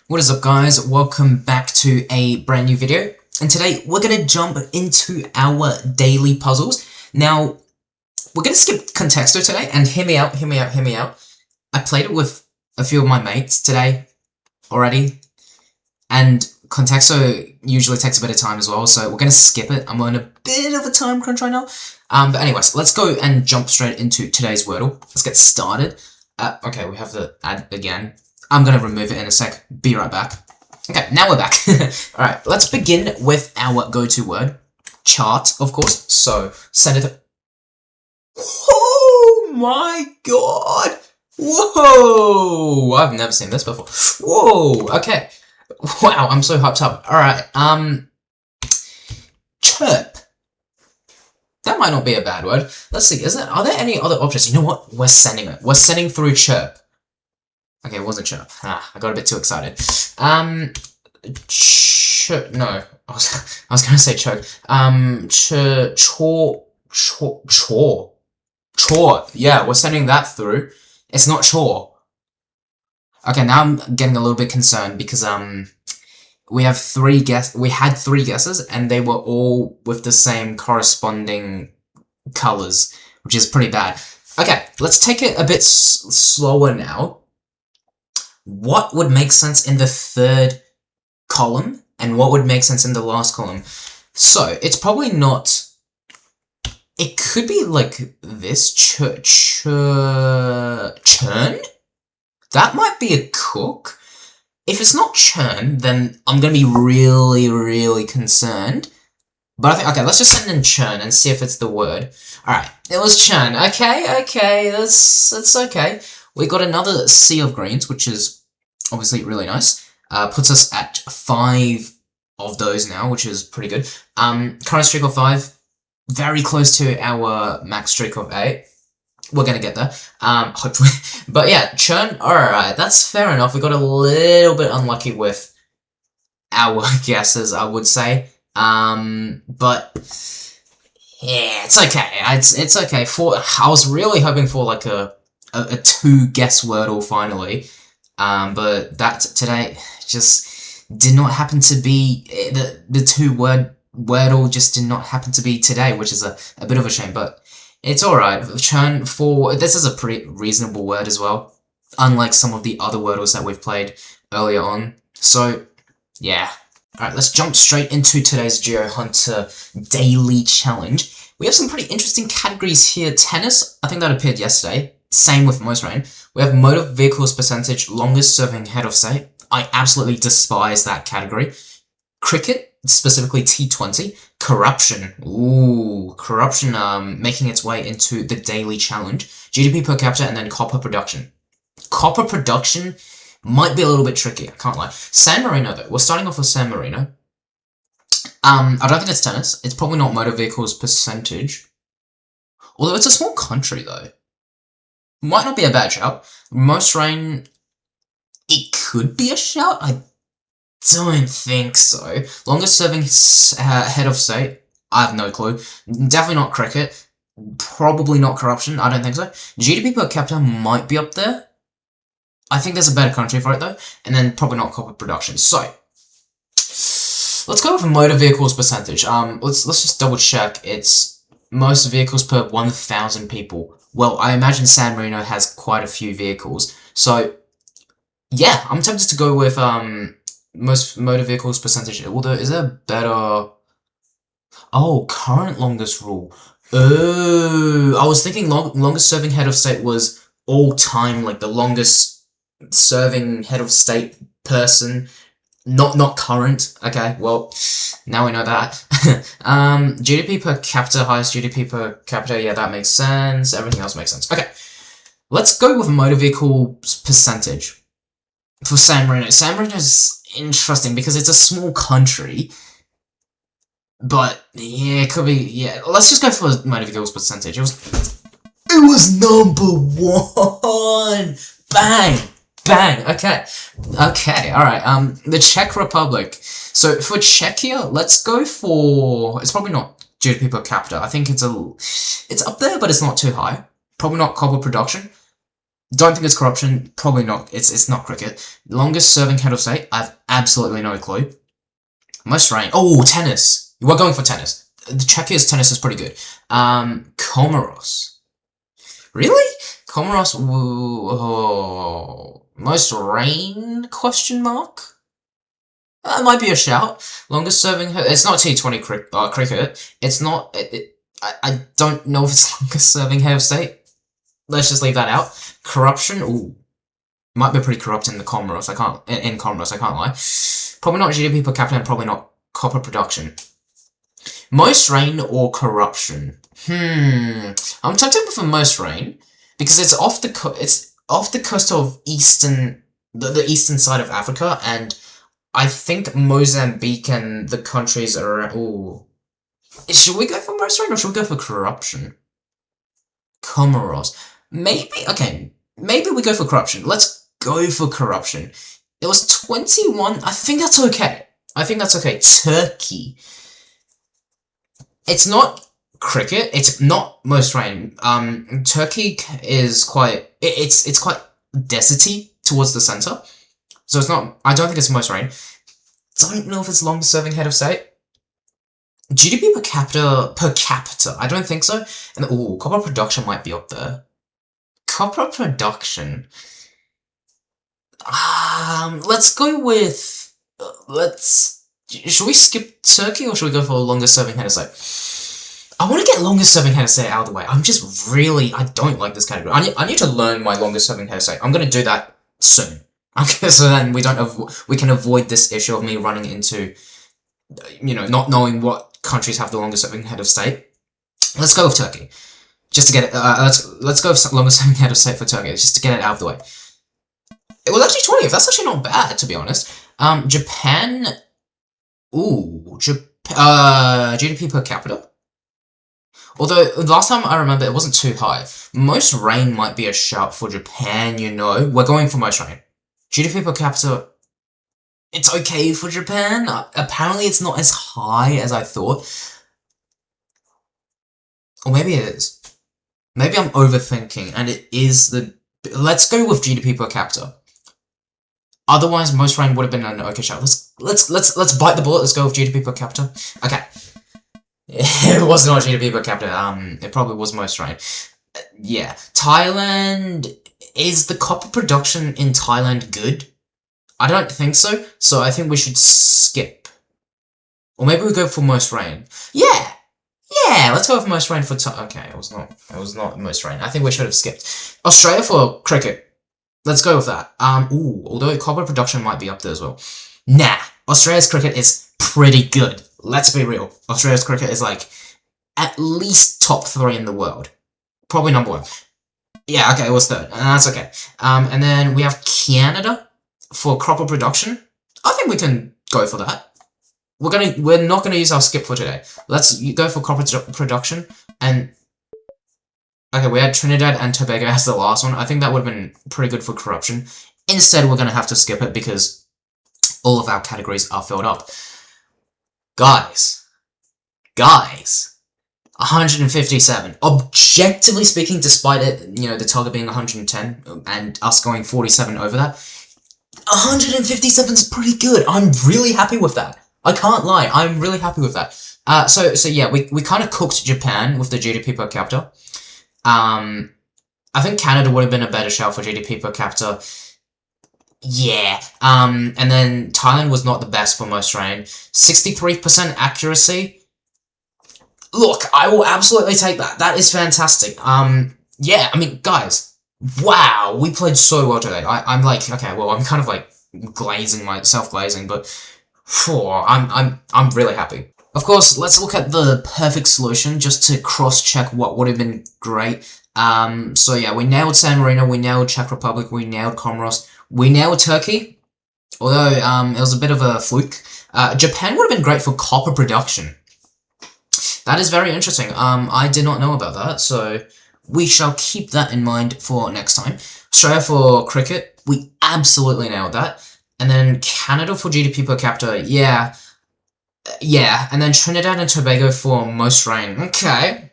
What is up, guys? Welcome back to a brand new video, and today we're going to jump into our daily puzzles. Now, we're going to skip Contexto today, and hear me out. I played it with a few of my mates today already, and Contexto usually takes a bit of time as well, so we're going to skip it. I'm on a bit of a time crunch right now. But anyways, let's go and jump straight into today's Wordle. Let's get started. Okay, we have the ad again. I'm going to remove it in a sec. Be right back. Okay, now we're back. Alright, let's begin with our go-to word. Chart, of course. So, send it. Oh my god! Whoa! I've never seen this before. Whoa! Okay. Wow, I'm so hyped up. Alright, chirp. That might not be a bad word. Let's see, are there any other options? You know what? We're sending it. We're sending through chirp. Okay, it wasn't chirp. I got a bit too excited. No. I was gonna say choke. Chore. Yeah, we're sending that through. It's not chore. Okay, now I'm getting a little bit concerned because, we had 3 guesses, and they were all with the same corresponding colors, which is pretty bad. Okay, let's take it a bit slower now. What would make sense in the 3rd column, and what would make sense in the last column? So, it's probably not... It could be like this, churn? That might be a cook. If it's not churn, then I'm gonna be really concerned. But I think, okay, let's just send in churn and see if it's the word. Alright, it was churn. Okay, that's okay. We got another sea of greens, which is obviously really nice. Puts us at 5 of those now, which is pretty good. Current streak of 5, very close to our max streak of 8. We're gonna get there, hopefully. But yeah, churn, alright, that's fair enough. We got a little bit unlucky with our guesses, I would say. But yeah, it's okay. It's okay. I was really hoping for like a 2-guess Wordle finally. But that today just did not happen to be, the 2-word Wordle just did not happen to be today, which is a bit of a shame, but it's alright. Churn this is a pretty reasonable word as well, unlike some of the other Wordles that we've played earlier on. So, yeah. Alright, let's jump straight into today's Geo Hunter daily challenge. We have some pretty interesting categories here. Tennis, I think that appeared yesterday. Same with most rain. We have motor vehicles percentage, longest serving head of state. I absolutely despise that category. Cricket, specifically T20. Corruption. Ooh, corruption making its way into the daily challenge. GDP per capita, and then copper production. Copper production might be a little bit tricky, I can't lie. San Marino, though. We're starting off with San Marino. I don't think it's tennis. It's probably not motor vehicles percentage. Although it's a small country, though. Might not be a bad shout. Most rain, it could be a shout. I don't think so. Longest serving head of state, I have no clue. Definitely not cricket. Probably not corruption, I don't think so. GDP per capita might be up there. I think there's a better country for it though. And then probably not copper production. So, let's go with motor vehicles percentage. Let's just double check. It's most vehicles per 1,000 people. Well, I imagine San Marino has quite a few vehicles. So, yeah, I'm tempted to go with most motor vehicles percentage. Although, is there a better... Oh, current longest rule. Oh, I was thinking longest serving head of state was all time, like the longest serving head of state person. Not current. Okay, well, now we know that. GDP per capita, highest GDP per capita, yeah, that makes sense. Everything else makes sense. Okay, let's go with motor vehicle percentage for San Marino. San Marino is interesting because it's a small country, but yeah, it could be, yeah. Let's just go for motor vehicles percentage. It was number 1! Bang! Bang! Okay, alright, the Czech Republic. So, for Czechia, let's go for... It's probably not GDP per capita. I think it's up there, but it's not too high. Probably not copper production. Don't think it's corruption. Probably not. It's not cricket. Longest serving head of state. I have absolutely no clue. Most rain. Oh, tennis. We're going for tennis. The Czechia's tennis is pretty good. Comoros. Really? Comoros. Oh, most rain? Question mark. That might be a shout. Longest serving. It's not T20 cricket. It's not. I don't know if it's longest serving head of state. Let's just leave that out. Corruption. Ooh, might be pretty corrupt in the Comoros. I can't lie. Probably not GDP per capita, and probably not copper production. Most rain or corruption? I'm tempted for most rain because it's off the coast of the eastern side of Africa, and I think Mozambique and the countries around. Ooh, should we go for most rain or should we go for corruption? Comoros. Maybe we go for corruption. Let's go for corruption. It was 21. I think that's okay. Turkey. It's not cricket. It's not most rain. Turkey is quite. It's quite deserty towards the center, so it's not. I don't think it's most rain. Don't know if it's longest serving head of state. GDP per capita. I don't think so. And copper production might be up there. Copper production. Let's go with. Should we skip Turkey or should we go for longest serving head of state? I want to get longest serving head of state out of the way. I don't like this category. I need to learn my longest serving head of state. I'm gonna do that soon. Okay, so then we can avoid this issue of me running into, not knowing what countries have the longest serving head of state. Let's go with Turkey. Just to get it, let's go with longest serving head of state for Turkey, just to get it out of the way. It was actually 20th. That's actually not bad, to be honest. Japan. GDP per capita. Although last time I remember it wasn't too high. Most rain might be a shout for Japan. We're going for most rain. GDP per capita. It's okay for Japan. Apparently, it's not as high as I thought. Or maybe it is. Maybe I'm overthinking, and it is the. Let's go with GDP per capita. Otherwise, most rain would have been an okay shout. Let's bite the bullet. Let's go with GDP per capita. Okay. It was not GDP per capita. It probably was most rain. Yeah. Thailand. Is the copper production in Thailand good? I don't think so. So I think we should skip. Or maybe we go for most rain. Yeah. Let's go for most rain for okay, it was not most rain. I think we should have skipped. Australia for cricket. Let's go with that. Although copper production might be up there as well. Nah. Australia's cricket is pretty good. Let's be real. Australia's cricket is like at least top 3 in the world. Probably number 1. Yeah, okay, it was 3rd. And that's okay. And then we have Canada for copper production. I think we can go for that. We're not gonna use our skip for today. Let's go for copper production. And okay, we had Trinidad and Tobago as the last one. I think that would have been pretty good for corruption. Instead, we're gonna have to skip it because all of our categories are filled up. Guys, 157. Objectively speaking, despite it, the target being 110 and us going 47 over that, 157 is pretty good. I'm really happy with that. I can't lie. I'm really happy with that. So yeah, we kind of cooked Japan with the GDP per capita. I think Canada would have been a better shout for GDP per capita. Yeah. And then Thailand was not the best for most rain. 63% accuracy. Look, I will absolutely take that. That is fantastic. Yeah, I mean, guys, wow, we played so well today. I'm like, okay, well, I'm kind of like self-glazing, but I'm really happy. Of course, let's look at the perfect solution just to cross-check what would have been great. So yeah, we nailed San Marino, we nailed Czech Republic, we nailed Comoros, we nailed Turkey, although it was a bit of a fluke. Japan would have been great for copper production. That is very interesting. I did not know about that, so we shall keep that in mind for next time. Australia for cricket, we absolutely nailed that. And then Canada for GDP per capita, yeah, and then Trinidad and Tobago for most rain. Okay.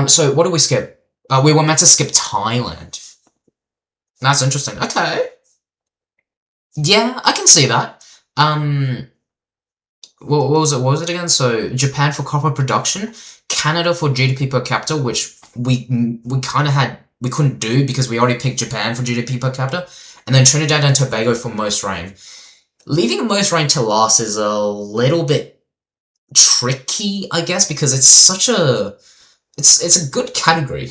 So what did we skip? We were meant to skip Thailand. That's interesting. Okay. Yeah, I can see that. What was it? What was it again? So Japan for copper production, Canada for GDP per capita, which we kind of had we couldn't do because we already picked Japan for GDP per capita, and then Trinidad and Tobago for most rain. Leaving most rain to last is a little bit tricky, I guess, because it's such a it's a good category.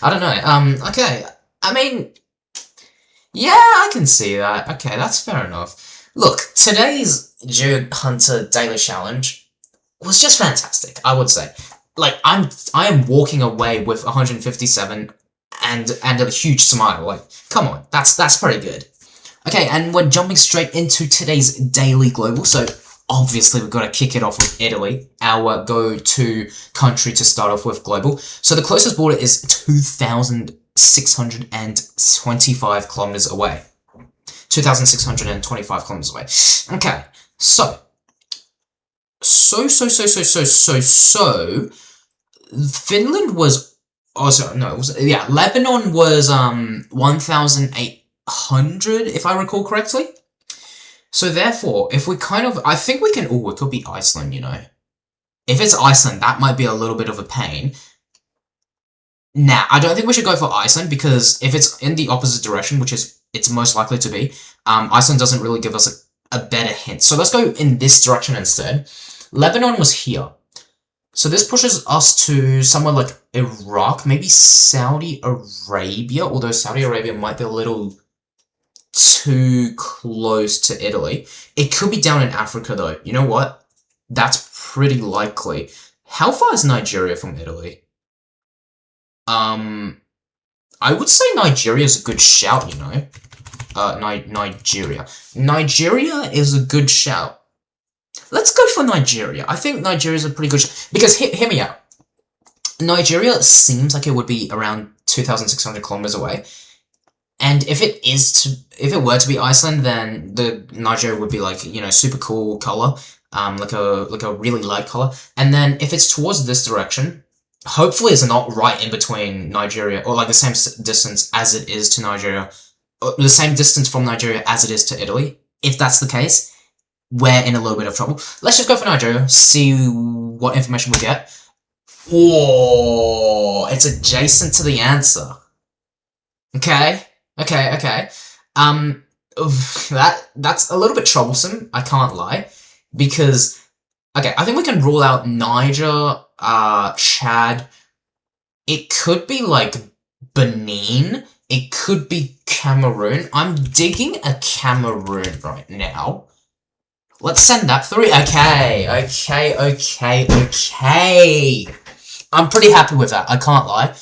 I don't know. Okay. I mean, yeah, I can see that. Okay, that's fair enough. Look, today's Geo Hunter Daily Challenge was just fantastic, I would say. Like, I am walking away with 157 and a huge smile. Like, come on, that's pretty good. Okay, and we're jumping straight into today's Daily Global, so obviously we've got to kick it off with Italy, our go-to country to start off with global. So the closest border is 2,625 kilometers away. 2,625 kilometers away. Okay, so Finland was also, no, it was, yeah, Lebanon was 1,800, if I recall correctly. So therefore, if we kind of, I think we can, oh, it could be Iceland, you know. If it's Iceland, that might be a little bit of a pain. Nah, I don't think we should go for Iceland, because if it's in the opposite direction, which is it's most likely to be, Iceland doesn't really give us a better hint. So let's go in this direction instead. Lebanon was here. So this pushes us to somewhere like Iraq, maybe Saudi Arabia, although Saudi Arabia might be a little too close to Italy. It could be down in Africa though. You know what? That's pretty likely. How far is Nigeria from Italy? I would say Nigeria is a good shout, you know. Nigeria. Nigeria is a good shout. Let's go for Nigeria. I think Nigeria is a pretty good shout. Because, hear me out. Nigeria seems like it would be around 2,600 kilometers away. And if it were to be Iceland, then the Nigeria would be like, you know, super cool color. Like a really light color. And then if it's towards this direction, hopefully it's not right in between Nigeria, or like the same distance as it is to Nigeria, or the same distance from Nigeria as it is to Italy. If that's the case, we're in a little bit of trouble. Let's just go for Nigeria, see what information we get. Whoa, it's adjacent to the answer. Okay. That's a little bit troublesome, I can't lie, because, okay, I think we can rule out Niger, Chad. It could be like Benin. It could be Cameroon. I'm digging a Cameroon right now. Let's send that through. Okay. I'm pretty happy with that, I can't lie.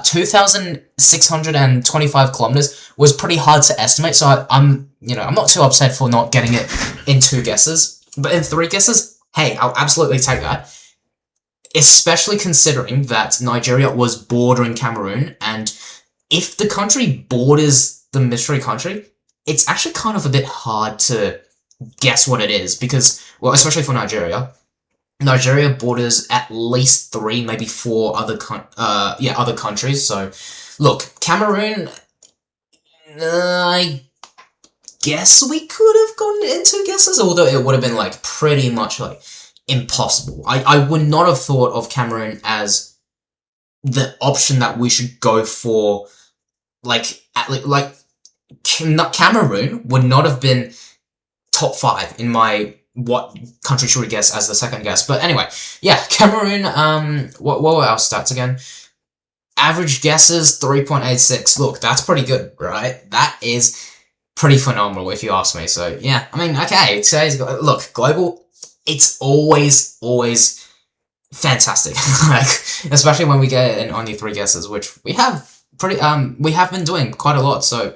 2,625 kilometers was pretty hard to estimate, so I'm not too upset for not getting it in 2 guesses. But in 3 guesses, hey, I'll absolutely take that. Especially considering that Nigeria was bordering Cameroon, and if the country borders the mystery country, it's actually kind of a bit hard to guess what it is, because, well, especially for Nigeria, Nigeria borders at least 3, maybe 4 other countries. So, look, Cameroon, I guess we could have gone into guesses, although it would have been like pretty much like impossible. I would not have thought of Cameroon as the option that we should go for. Cameroon would not have been top 5 in my what country should we guess as the second guess. But anyway, yeah, Cameroon, what were our stats again? Average guesses, 3.86. Look, that's pretty good, right? That is pretty phenomenal, if you ask me. So, yeah, I mean, okay, look, global, it's always fantastic. Like, especially when we get in only 3 guesses, which we have been doing quite a lot. So,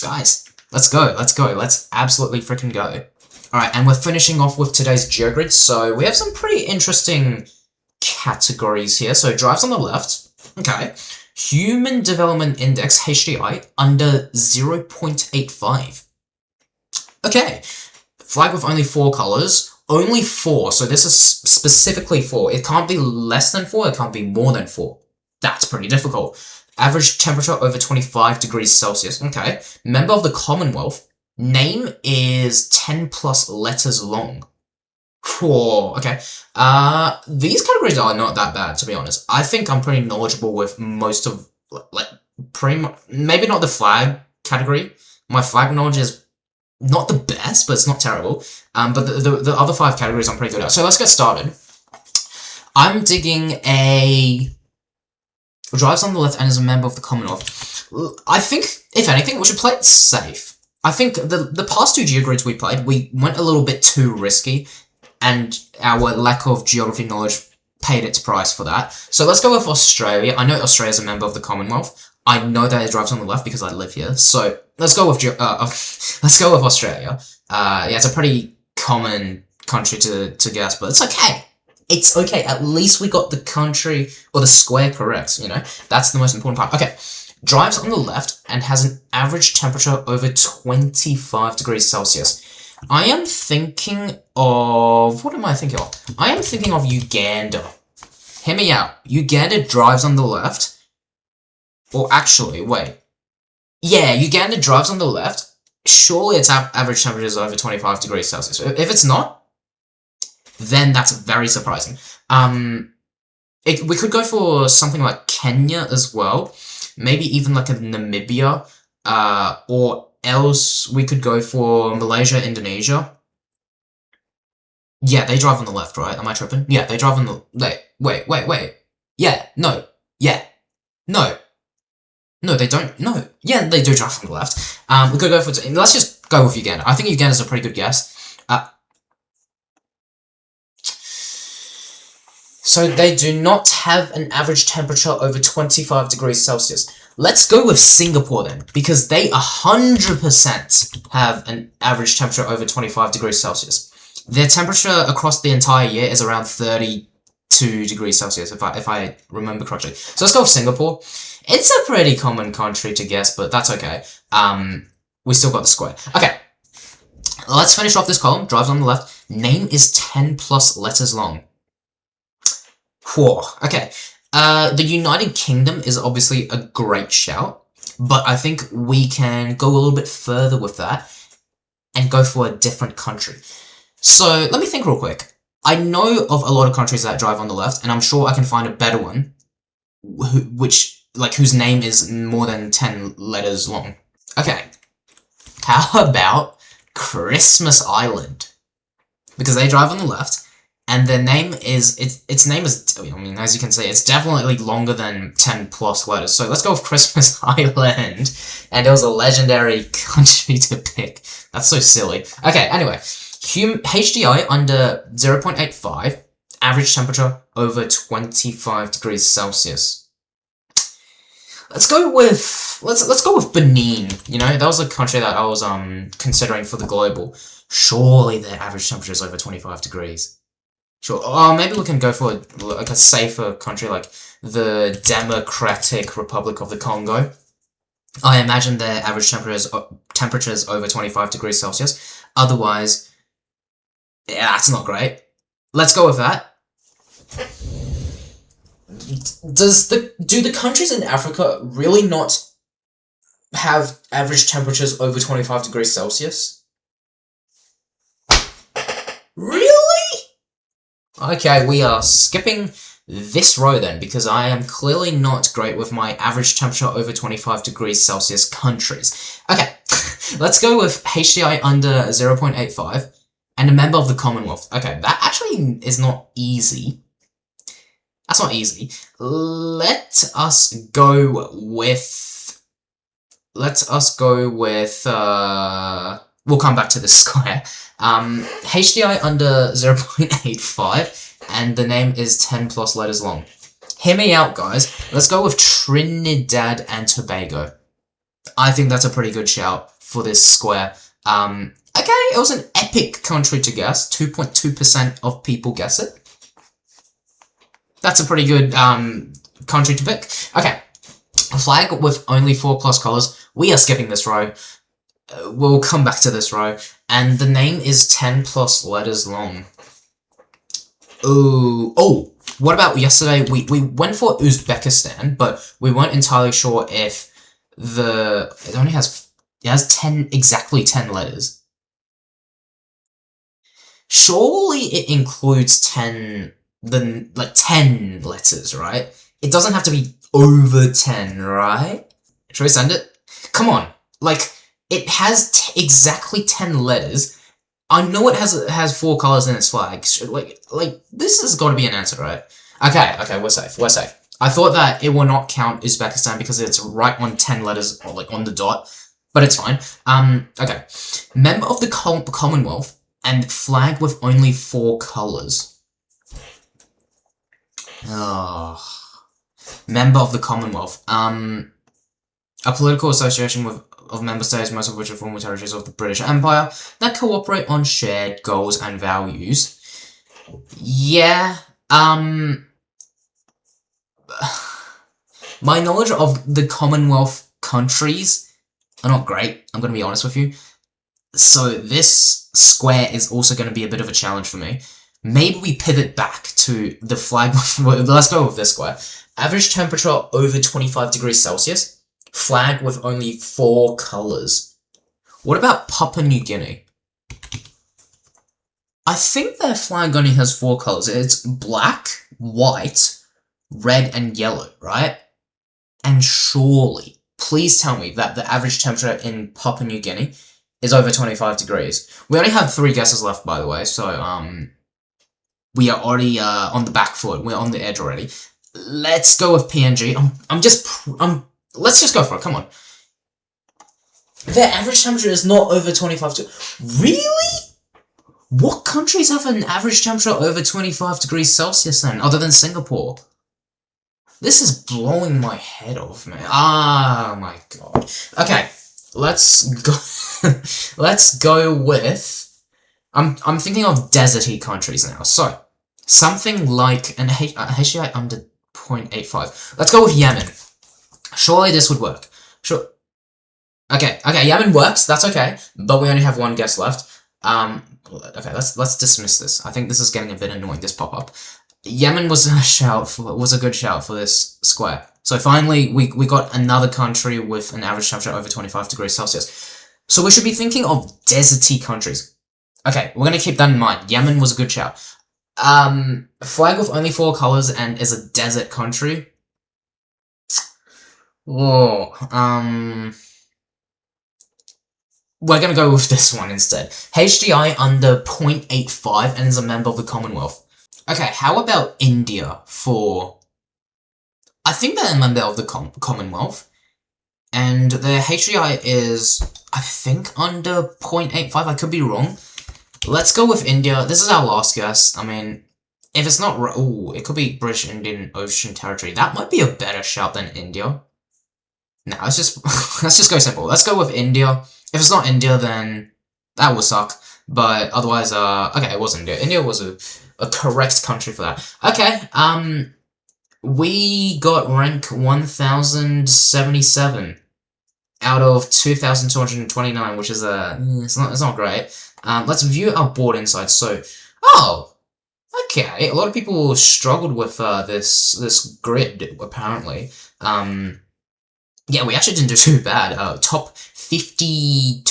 guys, let's go. Let's absolutely freaking go. Alright, and we're finishing off with today's GeoGrid, so we have some pretty interesting categories here. So drives on the left, okay. Human Development Index, HDI, under 0.85. Okay, flag with only 4 colors, only 4, so this is specifically 4. It can't be less than 4, it can't be more than 4. That's pretty difficult. Average temperature over 25 degrees Celsius. Okay. Member of the Commonwealth. Name is 10 plus letters long. Whoa, okay. These categories are not that bad, to be honest. I think I'm pretty knowledgeable with most of, like, pretty much, maybe not the flag category. My flag knowledge is not the best, but it's not terrible. But the other 5 categories I'm pretty good at. So let's get started. I'm digging a... drives on the left and is a member of the Commonwealth. I think, if anything, we should play it safe. I think the past 2 geogrids we played, we went a little bit too risky, and our lack of geography knowledge paid its price for that. So let's go with Australia. I know Australia's a member of the Commonwealth. I know that it drives on the left because I live here. So let's go with let's go with Australia. Yeah, it's a pretty common country to guess, but it's okay. It's okay. At least we got the country or the square correct. You know, that's the most important part. Okay. Drives on the left and has an average temperature over 25 degrees Celsius. I am thinking of... what am I thinking of? I am thinking of Uganda. Hear me out. Uganda drives on the left. Or actually, wait. Yeah, Uganda drives on the left. Surely its average temperature is over 25 degrees Celsius. If it's not, then that's very surprising. We could go for something like Kenya as well. Maybe even like a Namibia, or else we could go for Malaysia, Indonesia. Yeah, they drive on the left, right? Am I tripping? Yeah, they drive on the... Wait. Yeah, no. Yeah. No. No, they don't. No. Yeah, they do drive on the left. We could go for... let's just go with Uganda. I think Uganda's a pretty good guess. So they do not have an average temperature over 25 degrees Celsius. Let's go with Singapore then, because they 100% have an average temperature over 25 degrees Celsius. Their temperature across the entire year is around 32 degrees Celsius, if I remember correctly. So let's go with Singapore. It's a pretty common country to guess, but that's okay. We still got the square. Okay, let's finish off this column. Drives on the left. Name is 10 plus letters long. Whoa, okay. The United Kingdom is obviously a great shout, but I think we can go a little bit further with that and go for a different country. So let me think real quick. I know of a lot of countries that drive on the left, and I'm sure I can find a better one, whose name is more than 10 letters long. Okay, how about Christmas Island? Because they drive on the left. And their name is, its name is, I mean, as you can see, it's definitely longer than 10 plus letters. So let's go with Christmas Island. And it was a legendary country to pick. That's so silly. Okay, anyway. HDI under 0.85. Average temperature over 25 degrees Celsius. Let's go with Benin. You know, that was a country that I was considering for the Globle. Surely their average temperature is over 25 degrees. Sure. Oh, maybe we can go for like a safer country like the Democratic Republic of the Congo. I imagine their average temperature is over 25 degrees Celsius. Otherwise, yeah, that's not great. Let's go with that. Do the countries in Africa really not have average temperatures over 25 degrees Celsius? Really? Okay, we are skipping this row then, because I am clearly not great with my average temperature over 25 degrees Celsius countries. Okay, let's go with HDI under 0.85 and a member of the Commonwealth. Okay, that actually is not easy. That's not easy. Let us go with... we'll come back to this square. HDI under 0.85, and the name is 10 plus letters long. Hear me out, guys. Let's go with Trinidad and Tobago. I think that's a pretty good shout for this square. Okay, it was an epic country to guess. 2.2% of people guess it. That's a pretty good country to pick. Okay, a flag with only 4 plus colors. We are skipping this row. We'll come back to this row. And the name is 10 plus letters long. Ooh. Oh, What about yesterday? We went for Uzbekistan, but we weren't entirely sure if it has 10, exactly 10 letters. Surely it includes 10 letters, right? It doesn't have to be over 10, right? Should we send it? Come on, like, it has exactly 10 letters. I know it has 4 colors in its flag. Like this has got to be an answer, right? Okay, we're safe. We're safe. I thought that it will not count Uzbekistan because it's right on 10 letters, or like on the dot, but it's fine. Okay. Member of the Commonwealth and flag with only 4 colors. Oh. Member of the Commonwealth. A political association of member states, most of which are former territories of the British Empire, that cooperate on shared goals and values. Yeah, my knowledge of the Commonwealth countries are not great, I'm going to be honest with you. So this square is also going to be a bit of a challenge for me. Maybe we pivot back to the flag. Let's go with this square. Average temperature over 25 degrees Celsius. Flag with only 4 colors. What about Papua New Guinea? I think their flag only has 4 colors. It's black, white, red, and yellow, right? And surely, please tell me that the average temperature in Papua New Guinea is over 25 degrees. We only have 3 guesses left, by the way, so, we are already, on the back foot. We're on the edge already. Let's go with PNG. Let's just go for it, come on. Their average temperature is not over 25 degrees. Really? What countries have an average temperature over 25 degrees Celsius then, other than Singapore? This is blowing my head off, man. Oh my god. Okay, let's go. Let's go with. I'm thinking of deserty countries now. So something like an HDI under 0.85. Let's go with Yemen. Surely this would work. Sure. Okay, Yemen works, that's okay, but we only have 1 guess left. Okay, let's dismiss this. I think this is getting a bit annoying, this pop-up. Yemen was a good shout for this square. So finally, we got another country with an average temperature over 25 degrees Celsius. So we should be thinking of deserty countries. Okay, we're gonna keep that in mind. Yemen was a good shout. Flag with only 4 colors and is a desert country. Whoa, we're gonna go with this one instead. HDI under 0.85 and is a member of the Commonwealth. Okay, how about India for... I think they're a member of the Commonwealth. And their HDI is, I think, under 0.85. I could be wrong. Let's go with India. This is our last guess. I mean, if it's not... Ooh, it could be British Indian Ocean Territory. That might be a better shout than India. Nah, let's just go simple. Let's go with India. If it's not India, then that would suck. But otherwise, okay, it was India. India was a correct country for that. Okay, we got rank 1077 out of 2,229, which is it's not great. Let's view our board insights. So, oh, okay, a lot of people struggled with this grid apparently. Yeah, we actually didn't do too bad. Top 52%.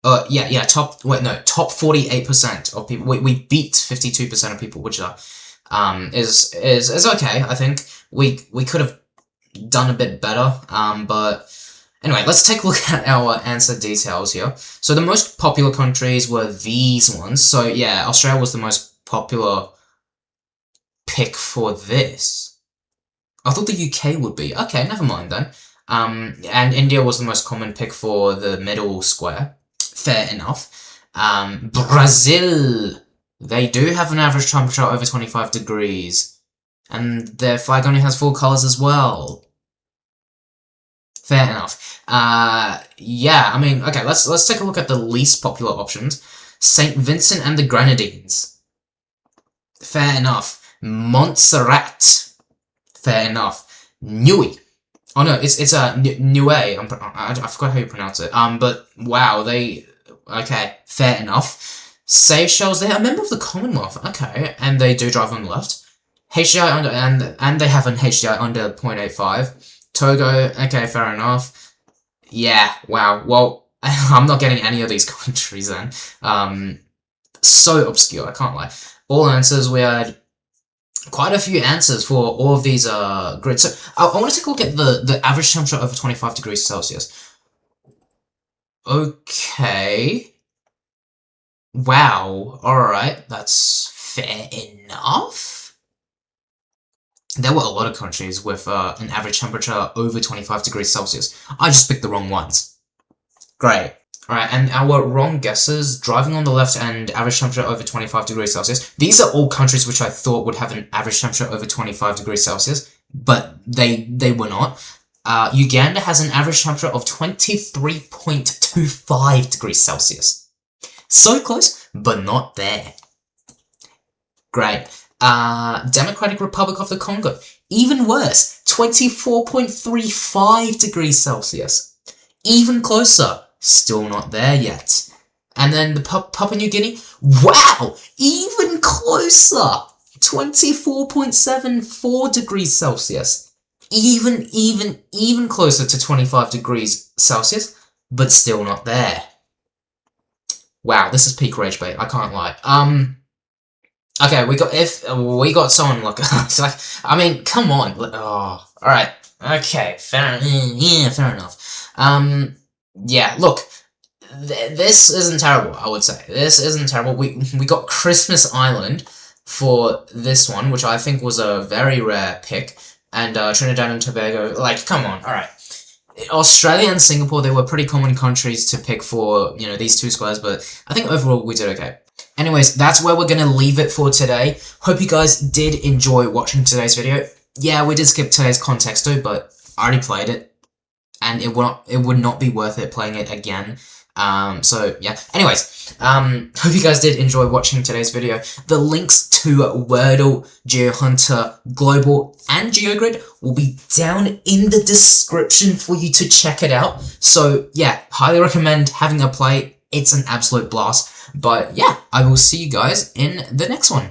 Top 48% of people. We beat 52% of people, which is okay. I think we could have done a bit better. But anyway, let's take a look at our answer details here. So the most popular countries were these ones. So yeah, Australia was the most popular pick for this. I thought the UK would be. Okay, never mind then. And India was the most common pick for the middle square. Fair enough. Brazil. They do have an average temperature over 25 degrees. And their flag only has 4 colors as well. Fair enough. Yeah, I mean, okay, let's take a look at the least popular options. St. Vincent and the Grenadines. Fair enough. Montserrat. Fair enough. Niue. Oh no, it's Niue. I forgot how you pronounce it. But wow, okay, fair enough. Seychelles, they're a member of the Commonwealth, okay, and they do drive on the left. HDI under, and they have an HDI under 0.85. Togo, okay, fair enough. Yeah, wow, well, I'm not getting any of these countries then. So obscure, I can't lie. All answers, we had quite a few answers for all of these grids. So I want to take a look at the average temperature over 25 degrees Celsius. Okay. Wow, alright, that's fair enough. There were a lot of countries with an average temperature over 25 degrees Celsius. I just picked the wrong ones. Great. Alright, and our wrong guesses, driving on the left and average temperature over 25 degrees Celsius. These are all countries which I thought would have an average temperature over 25 degrees Celsius, but they were not. Uganda has an average temperature of 23.25 degrees Celsius. So close, but not there. Great. Democratic Republic of the Congo. Even worse, 24.35 degrees Celsius. Even closer, still not there yet. And then the Papua New Guinea. Wow! Even closer! 24.74 degrees Celsius. Even closer to 25 degrees Celsius, but still not there. Wow, this is peak rage bait, I can't lie. Okay, we got someone look. It's like, I mean, come on. Oh, alright. Okay, fair enough. Yeah, look, this isn't terrible, I would say. This isn't terrible. We got Christmas Island for this one, which I think was a very rare pick. And Trinidad and Tobago, like, come on, alright. Australia and Singapore, they were pretty common countries to pick for, you know, these two squares, but I think overall we did okay. Anyways, that's where we're going to leave it for today. Hope you guys did enjoy watching today's video. Yeah, we did skip today's context too, but I already played it, and it would not be worth it playing it again. So yeah. Anyways, hope you guys did enjoy watching today's video. The links to Wordle, Geo Hunter, Globle, and GeoGrid will be down in the description for you to check it out. So yeah, highly recommend having a play. It's an absolute blast. But yeah, I will see you guys in the next one.